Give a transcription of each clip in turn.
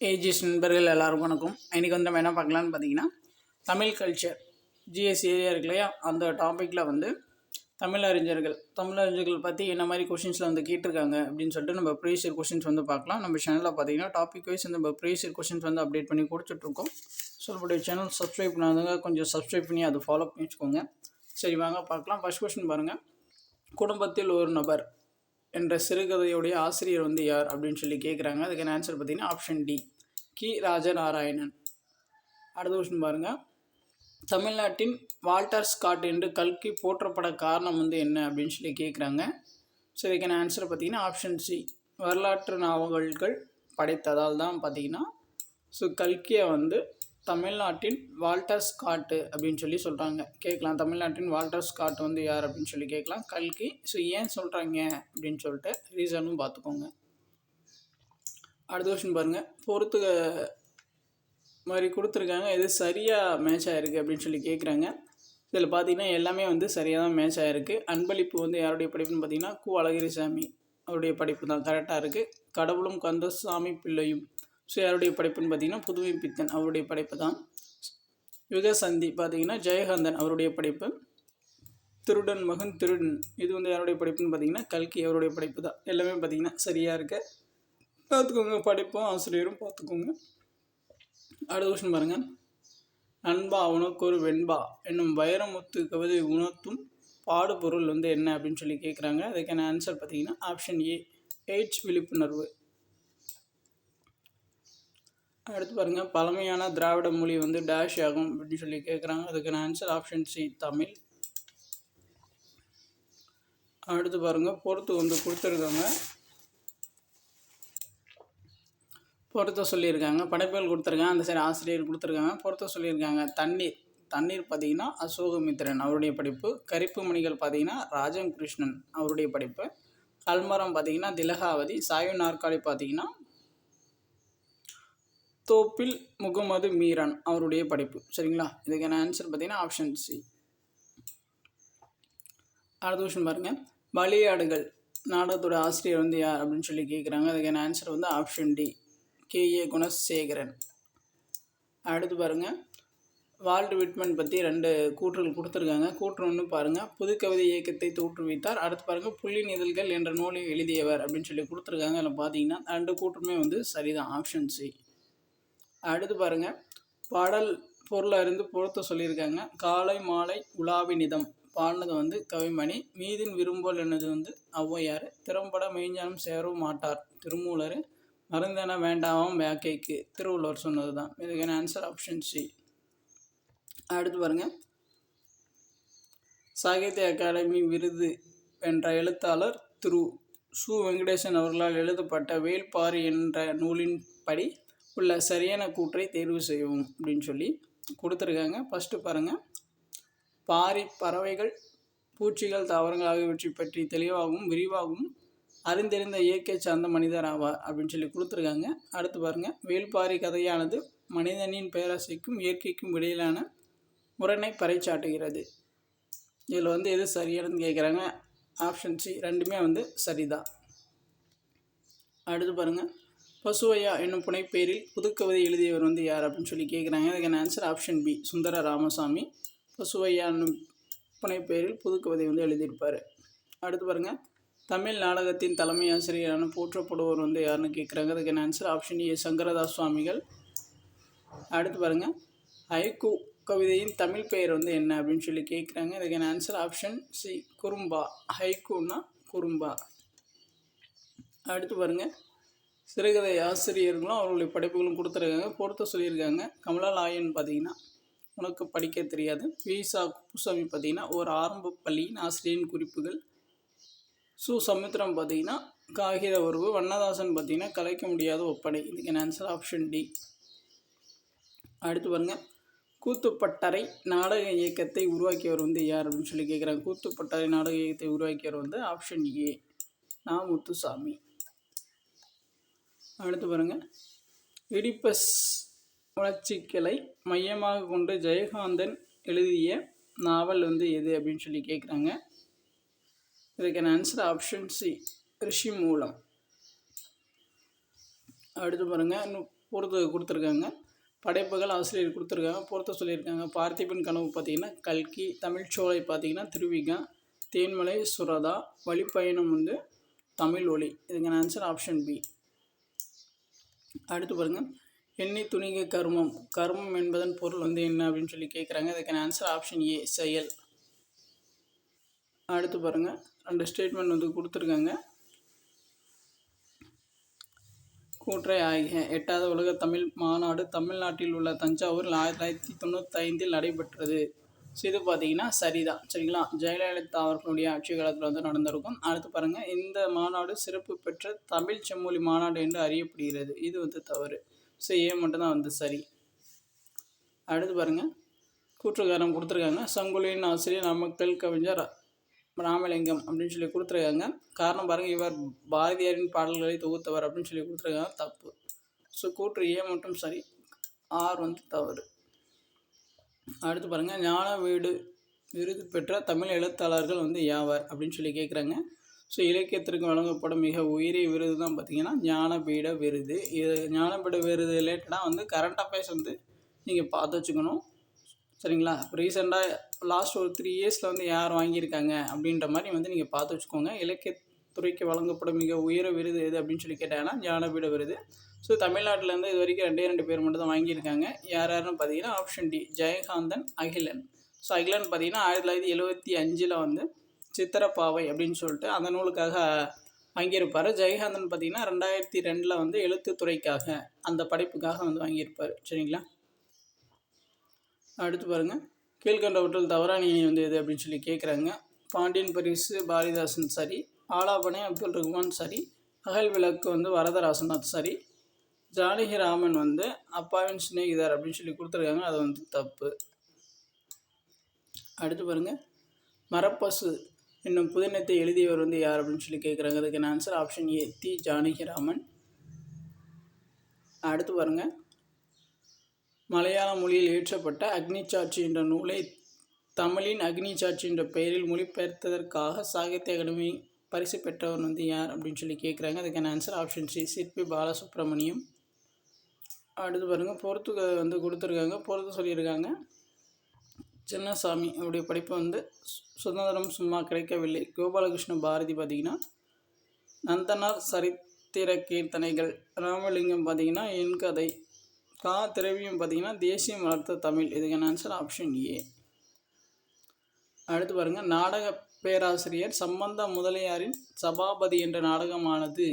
AGS நண்பர்கள் எல்லாருக்கும் வணக்கம். இன்றைக்கி வந்து நம்ம என்ன பார்க்கலான்னு பார்த்தீங்கன்னா, தமிழ் கல்ச்சர் ஜிஎஸ் ஏரியா இருக்கு இல்லையா, அந்த டாப்பிக்கில் வந்து தமிழறிஞர்கள் பற்றி என்ன மாதிரி கொஷின்ஸில் வந்து கேட்டிருக்காங்க அப்படின்னு சொல்லிட்டு நம்ம ப்ரீவியஸ் இயர் கொஷின்ஸ் வந்து பார்க்கலாம். நம்ம சேனலில் பார்த்தீங்கன்னா டாபிக் வைஸ் நம்ம ப்ரீவியஸ் இயர் கொஷின்ஸ் வந்து அப்டேட் பண்ணி கொடுத்துட்ருக்கோம். ஸோ நம்மளுடைய சேனல் சப்ஸ்கிரைப் பண்ணாதவங்க கொஞ்சம் சப்ஸ்கிரைப் பண்ணி அதை ஃபாலோ பண்ணி வச்சுக்கோங்க. சரி வாங்க பார்க்கலாம். ஃபர்ஸ்ட் கொஷின் பாருங்கள். குடும்பத்தில் ஒரு நபர் என்ற சிறுகதையுடைய ஆசிரியர் வந்து யார் அப்படின்னு சொல்லி கேட்குறாங்க. அதுக்கான ஆன்சர் பார்த்தீங்கன்னா ஆப்ஷன் டி, கி ராஜநாராயணன். அடுத்த கொஸ்டின் பாருங்கள். தமிழ்நாட்டின் வால்டர் ஸ்காட் என்று கல்கி போற்றப்பட காரணம் வந்து என்ன அப்படின்னு சொல்லி கேட்குறாங்க. ஸோ இதுக்கான ஆன்சர் பார்த்தீங்கன்னா ஆப்ஷன் சி, வரலாற்று நாவல்கள் படைத்ததால் தான் பார்த்தீங்கன்னா ஸோ கல்கியை வந்து தமிழ்நாட்டின் வால்டர் ஸ்காட்டு அப்படின்னு சொல்லி சொல்கிறாங்க. கேட்கலாம், தமிழ்நாட்டின் வால்டர் ஸ்காட் வந்து யார் அப்படின்னு சொல்லி கேட்கலாம். கல்கி. ஸோ ஏன் சொல்கிறாங்க அப்படின்னு சொல்லிட்டு ரீசனும் பார்த்துக்கோங்க. அடுத்த கொஸ்டின் பாருங்கள். பொறுத்துக்க மாதிரி கொடுத்துருக்காங்க, இது சரியாக மேட்ச் ஆகிருக்கு அப்படின்னு சொல்லி கேட்குறாங்க. இதில் பார்த்தீங்கன்னா எல்லாமே வந்து சரியாக தான் மேட்ச் ஆகிருக்கு. அன்பளிப்பு வந்து யாருடைய படைப்புன்னு பார்த்தீங்கன்னா கு அழகிரிசாமி அவருடைய படைப்பு தான் கரெக்டாக இருக்குது. கடவுளும் கந்தசாமி பிள்ளையும் ஸோ யாருடைய படைப்புன்னு பார்த்தீங்கன்னா புதுமை பித்தன் அவருடைய படைப்பு தான். யுகசந்தி பார்த்தீங்கன்னா ஜெயகாந்தன் அவருடைய படைப்பு. திருடன் மகன் திருடன் இது வந்து யாருடைய படைப்புன்னு பார்த்தீங்கன்னா கல்கி அவருடைய படைப்பு தான். எல்லாமே பார்த்தீங்கன்னா சரியாக இருக்கு, பார்த்துக்கோங்க. படைப்பும் ஆசிரியரும் பார்த்துக்கோங்க. அடுத்த கொஸ்டின் பாருங்கள். அன்பா உனக்கு ஒரு வெண்பா என்னும் வைரமுத்து கவிதை உணர்த்தும் பாடுபொருள் வந்து என்ன அப்படின்னு சொல்லி கேட்குறாங்க. அதுக்கான ஆன்சர் பார்த்தீங்கன்னா ஆப்ஷன் ஏ, எய்ட்ஸ் விழிப்புணர்வு. அடுத்து பாருங்கள். பழமையான திராவிட மொழி வந்து டேஷ் ஆகும் அப்படின்னு சொல்லி கேட்குறாங்க. அதுக்கான ஆன்சர் ஆப்ஷன் சி, தமிழ். அடுத்து பாருங்கள். பொறுத்து வந்து கொடுத்துருக்காங்க, பொறுத்த சொல்லியிருக்காங்க. படைப்புகள் கொடுத்துருக்காங்க, அந்த சைடு ஆசிரியர் கொடுத்துருக்காங்க, பொறுத்த சொல்லியிருக்காங்க. தண்ணீர் பார்த்தீங்கன்னா அசோகமித்திரன் அவருடைய படிப்பு. கரிப்பு மணிகள் பார்த்தீங்கன்னா ராஜம் கிருஷ்ணன் அவருடைய படிப்பு. கல்மரம் பார்த்தீங்கன்னா திலகாவதி. சாய்வு நாற்காலி பார்த்தீங்கன்னா தோப்பில் முகமது மீரான் அவருடைய படிப்பு. சரிங்களா, இதுக்கான ஆன்சர் பார்த்தீங்கன்னா ஆப்ஷன் சி. அடுத்த கொஸ்டின் பாருங்கள். பலியாடுகள் நாடகத்தோட ஆசிரியர் வந்து யார் அப்படின்னு சொல்லி கேட்குறாங்க. அதுக்கான ஆன்சர் வந்து ஆப்ஷன் டி, கே.ஏ. குணசேகரன். அடுத்து பாருங்கள். வால்ட் விட்மன் பற்றி 2 கூற்றுகள் கொடுத்துருக்காங்க. கூற்று ஒன்று பாருங்கள், புதுக்கவிதை இயக்கத்தை தோற்றுவித்தார். அடுத்து பாருங்கள், புள்ளி நிதழ்கள் என்ற நூலை எழுதியவர் அப்படின்னு சொல்லி கொடுத்துருக்காங்க. அதில் பார்த்தீங்கன்னா 2 கூற்றுமே வந்து சரிதான், ஆப்ஷன் சி. அடுத்து பாருங்கள். பாடல் பொருள் அறிந்து பொறுத்த சொல்லியிருக்காங்க. காலை மாலை உலாவி நிதம் பாடினது வந்து கவிமணி. மீதின் விரும்போல் என்னது வந்து ஔவையார். திறம்பட மெய்ஞானம் சேரவும் மாட்டார் திருமூலர். மருந்தென வேண்டாம் வேக்கைக்கு திருவள்ளுவர் சொன்னது தான். இதுக்கான ஆன்சர் ஆப்ஷன் சி. அடுத்து பாருங்கள். சாகித்ய அகாடமி விருது வென்ற எழுத்தாளர் திரு சு. வெங்கடேசன் அவர்களால் எழுதப்பட்ட வேள்பாரி என்ற நூலின் படி உள்ள சரியான கூற்றை தேர்வு செய்யவும் அப்படின்னு சொல்லி கொடுத்துருக்காங்க. ஃபஸ்ட்டு பாருங்கள். பாரி பறவைகள், பூச்சிகள், தாவரங்கள் ஆகியவற்றை பற்றி தெளிவாகவும் விரிவாகவும் அறிந்திருந்த இயற்கை சார்ந்த மனிதர் ஆவார் அப்படின்னு சொல்லி கொடுத்துருக்காங்க. அடுத்து பாருங்கள். வேள்பாரி கதையானது மனிதனின் பேராசைக்கும் இயற்கைக்கும் இடையிலான முரணை பறைச்சாட்டுகிறது. இதில் வந்து எது சரியானதுன்னு கேட்குறாங்க. ஆப்ஷன் சி, 2மே வந்து சரிதான். அடுத்து பாருங்கள். பசுவையா என்னும் புனைப்பெயரில் புதுக்கவிதை எழுதியவர் வந்து யார் அப்படின்னு சொல்லி கேட்குறாங்க. அதுக்கான answer option B, Sundara Ramasamy. Basavaiah என்னும் புனைப்பெயரில் புதுக்கவிதை வந்து எழுதியிருப்பார். அடுத்து பாருங்கள். தமிழ் நாடகத்தின் தலைமை ஆசிரியரான போற்றப்படுவோர் வந்து யாருன்னு கேட்குறாங்க. அதுக்கான ஆன்சர் ஆப்ஷன் ஏ, சங்கரதாஸ் சுவாமிகள். அடுத்து பாருங்கள். ஹைக்கூ கவிதையின் தமிழ் பெயர் வந்து என்ன அப்படின்னு சொல்லி கேட்குறாங்க. இதுக்கான ஆன்சர் ஆப்ஷன் சி, குறும்பா. ஹைக்கூன்னா குறும்பா. அடுத்து பாருங்கள். சிறுகதை ஆசிரியர்களும் அவர்களுடைய படைப்புகளும் கொடுத்துருக்காங்க, பொறுத்த சொல்லியிருக்காங்க. கமலாலயன் பார்த்தீங்கன்னா உனக்கு படிக்க தெரியாது. வீசா குப்புசாமி பார்த்தீங்கன்னா ஒரு ஆரம்ப பள்ளியின் ஆசிரியரின் குறிப்புகள். சு. சமுத்திரம் பார்த்தீங்கன்னா காகித உருவு. வண்ணதாசன் பார்த்தீங்கன்னா கலைக்க முடியாத ஒப்படை. இதுக்கான ஆன்சர் ஆப்ஷன் டி. அடுத்து பாருங்கள். கூத்துப்பட்டறை நாடக இயக்கத்தை உருவாக்கியவர் வந்து யார் அப்படின்னு சொல்லி கேட்குறாங்க. கூத்துப்பட்டறை நாடக இயக்கத்தை உருவாக்கியவர் வந்து ஆப்ஷன் ஏ, நா. முத்துசாமி. அடுத்து பாருங்கள். இடிப்பஸ் உணர்ச்சிகளை மையமாக கொண்டு ஜெயகாந்தன் எழுதிய நாவல் வந்து எது அப்படின்னு சொல்லி கேட்குறாங்க. இதுக்கான ஆன்சர் ஆப்ஷன் சி, ரிஷி மூலம். அடுத்து பாருங்கள், இன்னும் பொறுத்து கொடுத்துருக்காங்க. படைப்புகள் ஆசிரியர் கொடுத்துருக்காங்க, பொறுத்த சொல்லியிருக்காங்க. பார்த்திபன் கனவு பார்த்திங்கன்னா கல்கி, தமிழ்ச்சோலை பார்த்திங்கன்னா திருவிகா, தேன்மலை சுரதா, வழிப்பயணம் வந்து தமிழ் ஒளி. இதுக்கான ஆன்சர் ஆப்ஷன் பி. அடுத்து பாருங்கள், எண்ணி துணிக கர்மம். கர்மம் என்பதன் பொருள் வந்து என்ன அப்படின்னு சொல்லி கேட்குறாங்க. இதுக்கான ஆன்சர் ஆப்ஷன் ஏ, செயல். அடுத்து பாருங்கள், 2 ஸ்டேட்மெண்ட் வந்து கொடுத்துருக்காங்க. கூற்றை ஆகிய 8வது உலக தமிழ் மாநாடு தமிழ்நாட்டில் உள்ள தஞ்சாவூரில் 1995 நடைபெற்றது. ஸோ இது பார்த்தீங்கன்னா சரிதான், சரிங்களா. ஜெயலலிதா அவர்களுடைய ஆட்சி காலத்தில் வந்து நடந்திருக்கும். அடுத்து பாருங்கள், இந்த மாநாடு சிறப்பு பெற்ற தமிழ் செம்மொழி மாநாடு என்று அறியப்படுகிறது. இது வந்து தவறு. ஸோ ஏ மட்டும்தான் வந்து சரி. அடுத்து பாருங்கள், கூற்றுக்காரம் கொடுத்துருக்காங்க. சங்குலியின் ஆசிரியர் நாமக்கல் கவிஞர் ராமலிங்கம் அப்படின்னு சொல்லி கொடுத்துருக்காங்க. காரணம் பாருங்கள், இவர் பாரதியாரின் பாடல்களை தொகுத்தவர் அப்படின்னு சொல்லி கொடுத்துருக்காங்க. தப்பு. ஸோ கூற்று ஏ மட்டும் சரி, ஆர் வந்து தவறு. அடுத்து பாருங்கள், ஞான வீடு விருது பெற்ற தமிழ் எழுத்தாளர்கள் வந்து யாவர் அப்படின்னு சொல்லி கேட்குறாங்க. ஸோ இலக்கியத்திற்கு வழங்கப்படும் மிக உயரிய விருது தான் பார்த்திங்கன்னா ஞானபீட விருது. இது ஞானபீட விருது ரிலேட்டடாக வந்து கரண்ட் அஃபேர்ஸ் வந்து நீங்கள் பார்த்து வச்சுக்கணும், சரிங்களா. ரீசெண்டாக லாஸ்ட் ஒரு 3 இயர்ஸில் வந்து யார் வாங்கியிருக்காங்க அப்படின்ற மாதிரி வந்து நீங்கள் பார்த்து வச்சுக்கோங்க. இலக்கியத்துறைக்கு வழங்கப்படும் மிக உயர விருது எது அப்படின்னு சொல்லி கேட்டாங்கன்னா ஞானபீட விருது. ஸோ தமிழ்நாட்டிலேருந்து இது வரைக்கும் 2 பேர் மட்டும் தான் வாங்கியிருக்காங்க. யாருன்னு பார்த்தீங்கன்னா option D, Jayakanthan, Akilan. So Akilan பார்த்தீங்கன்னா 1975 வந்து சித்திரப்பாவை அப்படின்னு சொல்லிட்டு அந்த நூலுக்காக வாங்கியிருப்பார். ஜெயகாந்தன் பார்த்தீங்கன்னா 2002 வந்து எழுத்துத்துறைக்காக அந்த படைப்புக்காக வந்து வாங்கியிருப்பார், சரிங்களா. அடுத்து பாருங்கள், கீழ்கண்டவற்றில் தவறான இணை வந்து எது அப்படின்னு சொல்லி கேட்குறாங்க. பாண்டியன் பரிசு பாரதிதாசன் சரி, ஆலாபனை அப்துல் ரஹ்மான் சரி, அகல் விளக்கு வந்து வரதராசன் அது சரி, ஜானகிராமன் வந்து அப்பாவின் சிநேகிதர் அப்படின்னு சொல்லி கொடுத்துருக்காங்க. அது வந்து தப்பு. அடுத்து பாருங்கள், மரப்பசு என்னும் புதினத்தை எழுதியவர் வந்து யார் அப்படின்னு சொல்லி கேட்குறாங்க. அதுக்கான ஆன்சர் ஆப்ஷன் ஏ, தி ஜானகிராமன். அடுத்து பாருங்கள், மலையாள மொழியில் இயற்றப்பட்ட அக்னிசாட்சி என்ற நூலை தமிழின் அக்னிசாட்சி என்ற பெயரில் மொழிபெயர்த்ததற்காக சாகித்ய அகாடமி பரிசு பெற்றவர் வந்து யார் அப்படின்னு சொல்லி கேட்குறாங்க. அதுக்கான ஆன்சர் ஆப்ஷன் சி, சிற்பி பாலசுப்ரமணியம். அடுத்து பாருங்கள், பொறுத்து வந்து கொடுத்துருக்காங்க, பொறுத்து சொல்லியிருக்காங்க. சின்னசாமி அவருடைய படிப்பு வந்து சுதந்திரம் சும்மா கிடைக்கவில்லை. கோபாலகிருஷ்ண பாரதி பார்த்திங்கன்னா நந்தனார் சரித்திர கீர்த்தனைகள். ராமலிங்கம் பார்த்திங்கன்னா என் கதை. கா திரவியம் பார்த்திங்கன்னா தேசியம் வளர்த்த தமிழ். இதுக்கான ஆன்சர் ஆப்ஷன் ஏ. அடுத்து பாருங்கள், நாடக பேராசிரியர் சம்பந்த முதலியாரின் சபாபதி என்ற நாடகமானது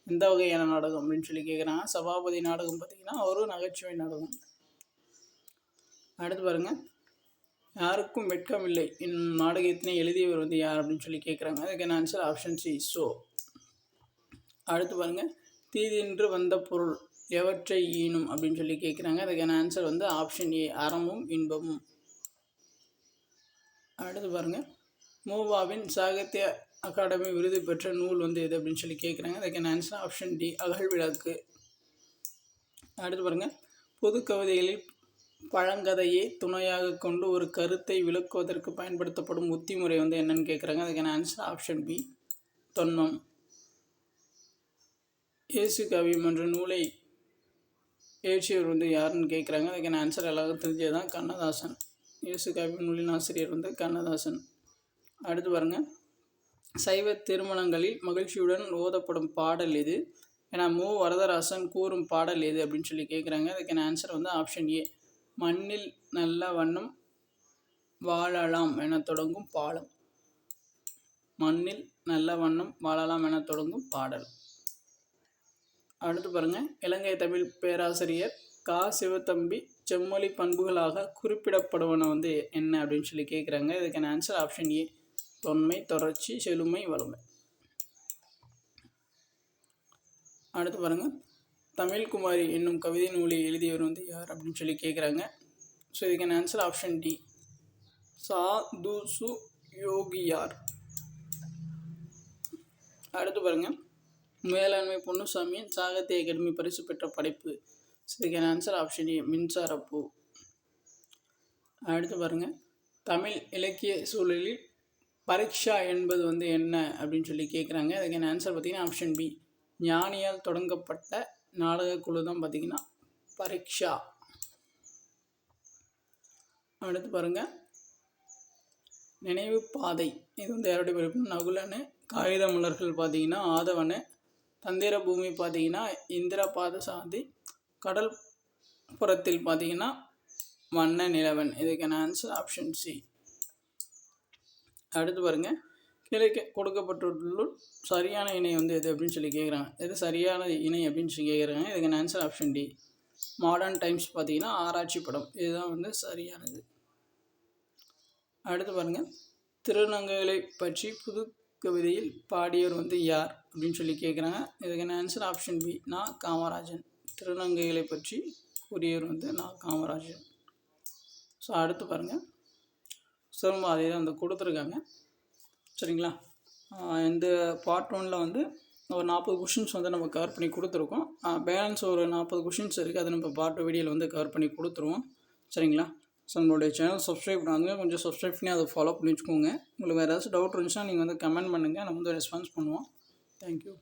எந்த வகையான நாடகம் அப்படின்னு சொல்லி கேட்குறாங்க. சபாபதி நாடகம் பார்த்திங்கன்னா ஒரு நகைச்சுவை நாடகம். அடுத்து பாருங்கள், யாருக்கும் வெட்கமில்லை என்னும் நாடகத்தினை எழுதியவர் வந்து யார் அப்படின்னு சொல்லி கேட்குறாங்க. அதுக்கான ஆன்சர் ஆப்ஷன் சி, ஸோ. அடுத்து பாருங்கள், தீதின்று வந்த பொருள் எவற்றை ஈனும் அப்படின்னு சொல்லி கேட்குறாங்க. அதுக்கான ஆன்சர் வந்து ஆப்ஷன் ஏ, அறமும் இன்பமும். அடுத்து பாருங்கள், மூவாவின் சாகித்ய அகாடமி விருது பெற்ற நூல் வந்து எது அப்படின்னு சொல்லி கேட்குறாங்க. அதுக்கான ஆன்சர் ஆப்ஷன் டி, அகல் விளக்கு. அடுத்து பாருங்கள், பொது கவிதைகளில் பழங்கதையை துணையாக கொண்டு ஒரு கருத்தை விளக்குவதற்கு பயன்படுத்தப்படும் உத்திமுறை வந்து என்னன்னு கேட்குறாங்க. அதுக்கான ஆன்சர் ஆப்ஷன் பி, தொன்மம். இயேசு காவியம் என்ற நூலை இயற்றியவர் வந்து யாருன்னு கேட்குறாங்க. அதுக்கான ஆன்சர் எல்லாருக்கும் தெரிஞ்சதுதான், கண்ணதாசன். இயேசு காவியம் நூலின் ஆசிரியர் வந்து கண்ணதாசன். அடுத்து பாருங்கள், சைவ திருமணங்களில் மகிழ்ச்சியுடன் ஓதப்படும் பாடல் எது ஏன்னா மு வரதராசன் கூறும் பாடல் எது அப்படின்னு சொல்லி கேட்குறாங்க. அதுக்கான ஆன்சர் வந்து ஆப்ஷன் ஏ, மண்ணில் நல்ல வண்ணம் வாழலாம் என தொடங்கும் பாடல். மண்ணில் நல்ல வண்ணம் வாழலாம் என தொடங்கும் பாடல். அடுத்து பாருங்கள், இலங்கை தமிழ் பேராசிரியர் கா சிவத்தம்பி செம்மொழி பண்புகளாக குறிப்பிடப்படுவன வந்து என்ன அப்படின்னு சொல்லி கேட்குறாங்க. இதுக்கான ஆன்சர் ஆப்ஷன் ஏ, தொன்மை, தொடர்ச்சி, செழுமை, வலிமை. அடுத்து பாருங்கள், தமிழ்குமாரி என்னும் கவிதை நூலை எழுதியவர் வந்து யார் அப்படின்னு சொல்லி கேட்குறாங்க. ஸோ இதுக்கான ஆன்சர் ஆப்ஷன் டி, சா து சு யோகியார். அடுத்து பாருங்கள், மேலாண்மை பொன்னுசாமியின் சாகித்ய அகாடமி பரிசு பெற்ற படைப்பு. இதுக்கான ஆன்சர் ஆப்ஷன் ஏ, மின்சாரப்பூ. அடுத்து பாருங்கள், தமிழ் இலக்கிய சூழலில் பரீட்சா என்பது வந்து என்ன அப்படின்னு சொல்லி கேட்குறாங்க. அதுக்கான ஆன்சர் பார்த்திங்கன்னா ஆப்ஷன் பி, ஞானியால் தொடங்கப்பட்ட நாடக குழு தான் பார்த்திங்கன்னா பரீட்சா. அடுத்து பாருங்கள் நினைவு பாதை. இது வந்து யாருடைய படைப்பு? நகுலனு. காகித மலர்கள் பார்த்திங்கன்னா ஆதவனு. தந்திர பூமி பார்த்திங்கன்னா இந்திரா பாதசாதி. கடல் புறத்தில் பார்த்திங்கன்னா வண்ண நிலவன். இதுக்கான ஆன்சர் ஆப்ஷன் சி. அடுத்து பாருங்கள் கீழே கொடுக்கப்பட்டுள்ள சரியான இணை வந்து எது அப்படின்னு சொல்லி கேட்குறாங்க. எது சரியான இணை அப்படின்னு சொல்லி கேட்குறாங்க. இதுக்கான answer option D. Modern times பார்த்திங்கன்னா ஆராய்ச்சி படம். இதுதான் வந்து சரியானது. அடுத்து பாருங்கள் திருநங்கைகளை பற்றி புது கவிதையில் பாடியவர் வந்து யார் அப்படின்னு சொல்லி கேட்குறாங்க. இதுக்கான ஆன்சர் ஆப்ஷன் பி. நான் காமராஜன். திருநங்கைகளை பற்றி கூறியவர் வந்து நான் காமராஜன். ஸோ அடுத்து பாருங்கள் திரும்ப அதே தான் வந்து கொடுத்துருக்காங்க. சரிங்களா? இந்த பார்ட் 1ல் வந்து ஒரு 40 கொஷின்ஸ் வந்து நம்ம கவர் பண்ணி கொடுத்துருக்கோம். பேலன்ஸ் ஒரு 40 கொஷின்ஸ் இருக்குது. அதை நம்ம பார்ட் வீடியோவில் வந்து கவர் பண்ணி கொடுத்துருவோம். சரிங்களா? ஸோ நம்மளுடைய சேனல் சப்ஸ்கிரைப் பண்ணாங்க, கொஞ்சம் சப்ஸ்கிரைப் பண்ணி அதை ஃபாலோ பண்ணி வச்சுக்கோங்க. உங்களுக்கு வேறு ஏதாச்சும் டவுட் இருந்துச்சுன்னா நீங்கள் வந்து கமெண்ட் பண்ணுங்கள், நம்ம வந்து ரெஸ்பான்ஸ் பண்ணுவோம். தேங்க்யூ.